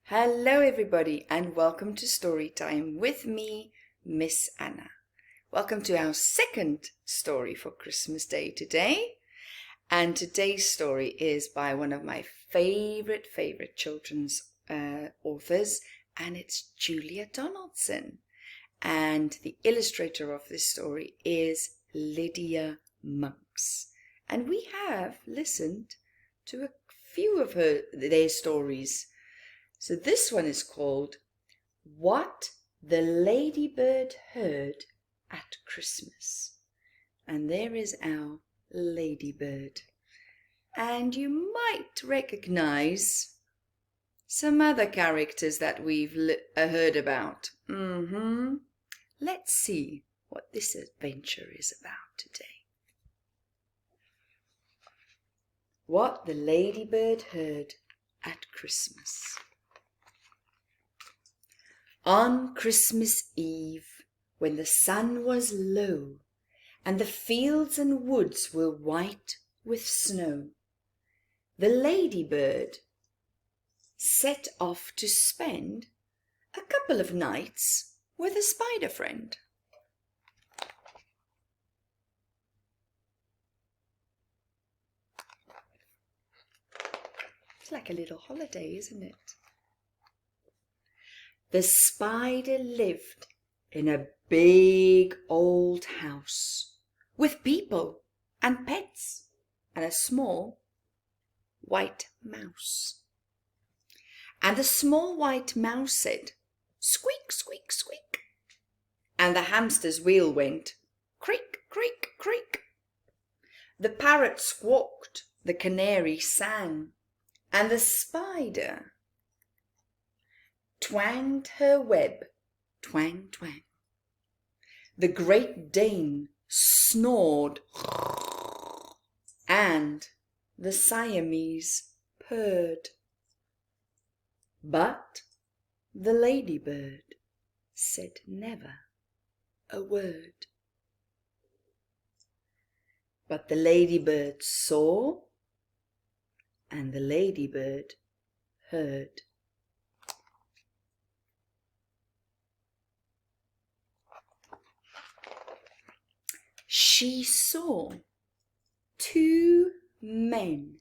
Hello everybody and welcome to Story Time with me, Miss Anna. Welcome to our second story for Christmas Day today. And today's story is by one of my favorite children's authors, and it's Julia Donaldson. And the illustrator of this story is Lydia Monks. And we have listened to a few of their stories. So this one is called What the Ladybird Heard at Christmas. And there is our ladybird. And you might recognize some other characters that we've heard about. Let's see what this adventure is about today. What the Ladybird Heard at Christmas. On Christmas Eve, when the sun was low, and the fields and woods were white with snow, the ladybird set off to spend a couple of nights with a spider friend. It's like a little holiday, isn't it? The spider lived in a big old house with people and pets and a small white mouse. And the small white mouse said, "Squeak, squeak, squeak." And the hamster's wheel went, "Creak, creak, creak." The parrot squawked, the canary sang, and the spider twanged her web, twang, twang. The Great Dane snored, and the Siamese purred. But the ladybird said never a word. But the ladybird saw, and the ladybird heard. She saw two men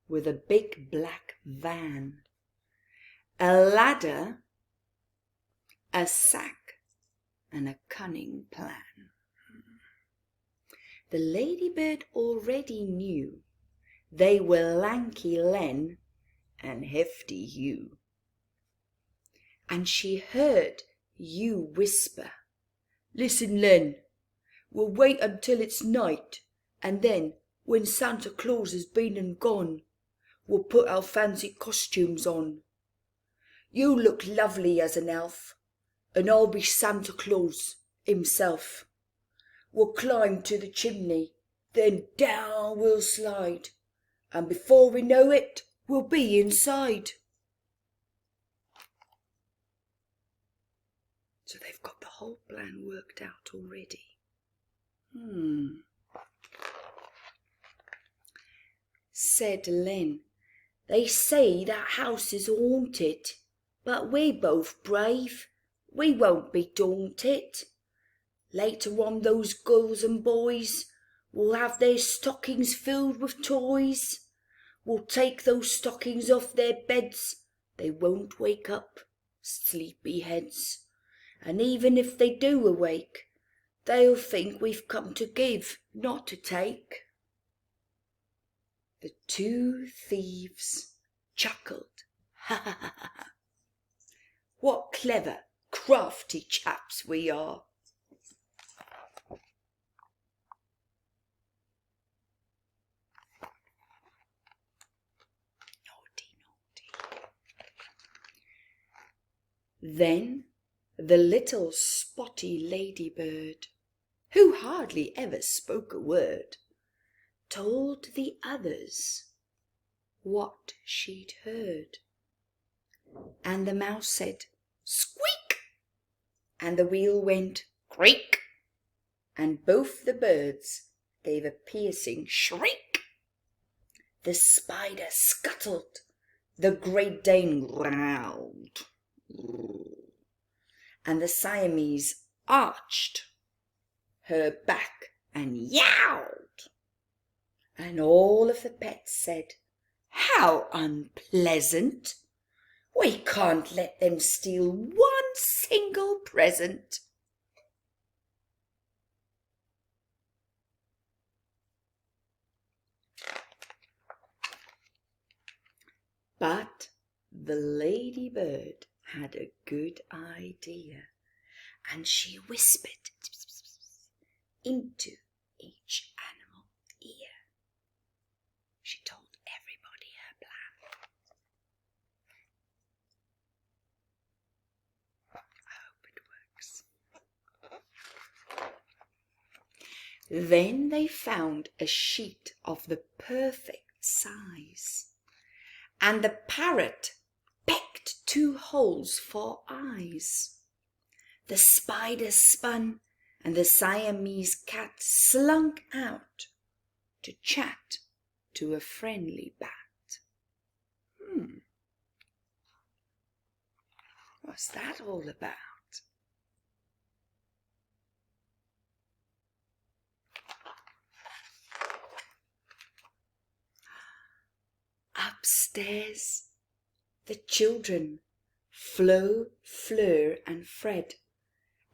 with a big black van, a ladder, a sack, and a cunning plan. The ladybird already knew they were Lanky Len and Hefty Hugh. And she heard Hugh whisper, "Listen, Len, we'll wait until it's night, and then, when Santa Claus has been and gone, we'll put our fancy costumes on. You look lovely as an elf, and I'll be Santa Claus himself. We'll climb to the chimney, then down we'll slide, and before we know it, we'll be inside." So they've got the whole plan worked out already. Said Len, "They say that house is haunted, but we're both brave. We won't be daunted. Later on, those girls and boys will have their stockings filled with toys. We'll take those stockings off their beds. They won't wake up, sleepy heads. And even if they do awake, they'll think we've come to give, not to take." The two thieves chuckled. "Ha ha ha ha! What clever, crafty chaps we are!" Naughty, naughty. Then the little spotty ladybird, who hardly ever spoke a word, told the others what she'd heard. And the mouse said, "Squeak!" and the wheel went creak, and both the birds gave a piercing shriek. The spider scuttled The Great Dane growled, and the Siamese arched her back and yowled. And all of the pets said, "How unpleasant! We can't let them steal one single present." But the ladybird had a good idea, and she whispered into each animal ear. She told everybody her plan. I hope it works. Then they found a sheet of the perfect size, and the parrot pecked 2 holes for eyes. The spider spun, and the Siamese cat slunk out to chat to a friendly bat. What's that all about? Upstairs, the children, Flo, Fleur and Fred,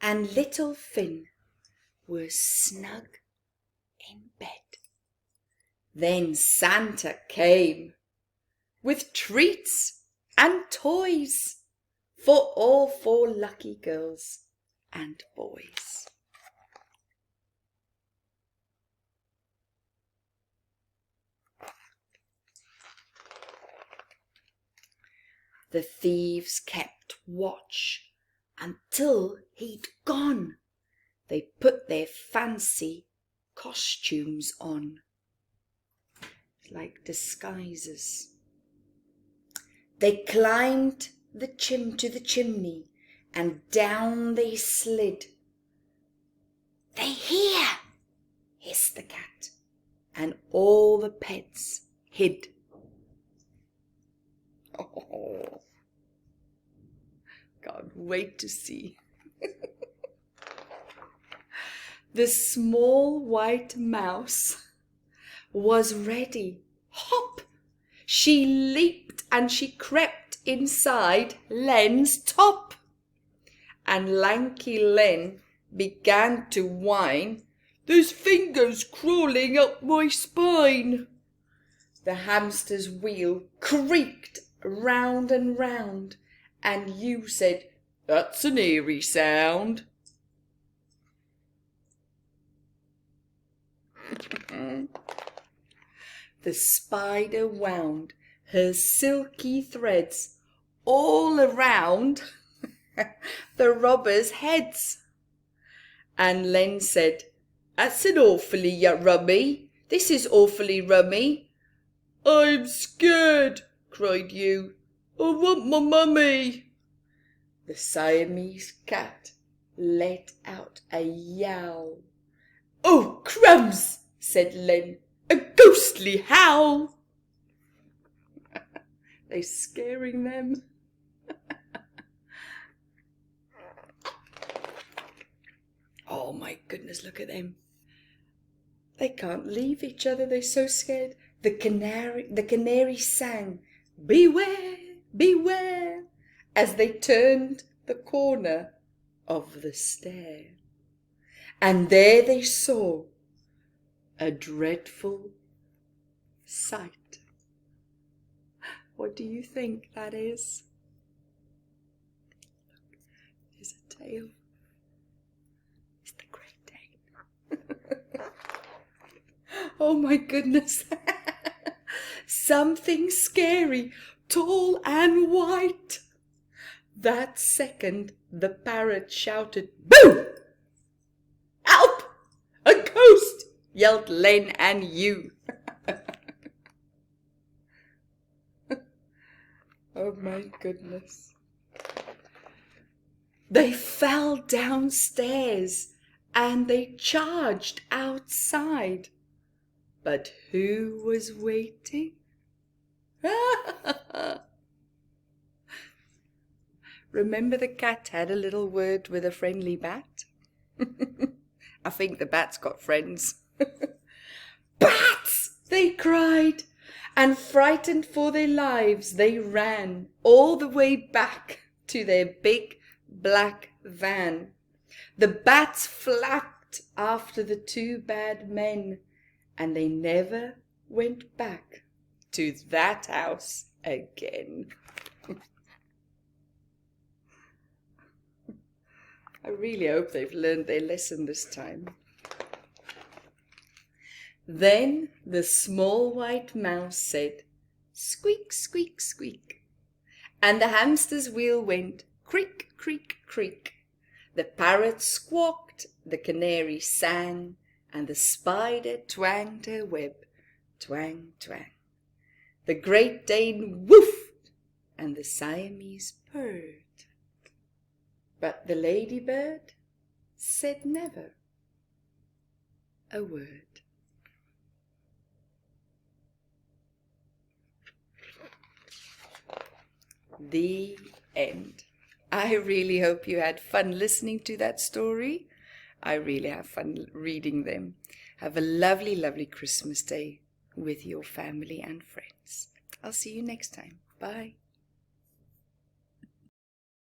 and little Finn were snug in bed. Then Santa came with treats and toys for all 4 lucky girls and boys. The thieves kept watch until he'd gone. They put their fancy costumes on, like disguises. They climbed to the chimney, and down they slid. "They hear!" hissed the cat, and all the pets hid. Oh, can't wait to see. The small white mouse was ready. Hop! She leaped and she crept inside Len's top. And lanky Len began to whine, "There's fingers crawling up my spine." The hamster's wheel creaked round and round, and you said, "That's an eerie sound." The spider wound her silky threads all around the robbers' heads. And Len said, "That's an awfully rummy. This is awfully rummy." "I'm scared," cried you. "I want my mummy." The Siamese cat let out a yowl. "Oh, crumbs," said Len, "a ghostly howl." They're scaring them. Oh my goodness, look at them. They can't leave each other, they're so scared. The canary sang, "Beware, beware," as they turned the corner of the stair. And there they saw a dreadful sight. What do you think that is? Look, there's a tail. It's the Great Dane. Oh my goodness. Something scary, tall and white. That second the parrot shouted, "Boo! Help! A ghost!" yelled Len and you. Oh my goodness. They fell downstairs and they charged outside. But who was waiting? Remember the cat had a little word with a friendly bat? I think the bat's got friends. Bats! They cried, and frightened for their lives, they ran all the way back to their big black van. The bats flapped after the two bad men, and they never went back to that house again. I really hope they've learned their lesson this time. Then the small white mouse said, "Squeak, squeak, squeak." And the hamster's wheel went creak, creak, creak. The parrot squawked, the canary sang, and the spider twanged her web, twang, twang. The Great Dane woofed, and the Siamese purred. But the ladybird said never a word. The end. I really hope you had fun listening to that story. I really have fun reading them. Have a lovely, lovely Christmas day with your family and friends. I'll see you next time. Bye.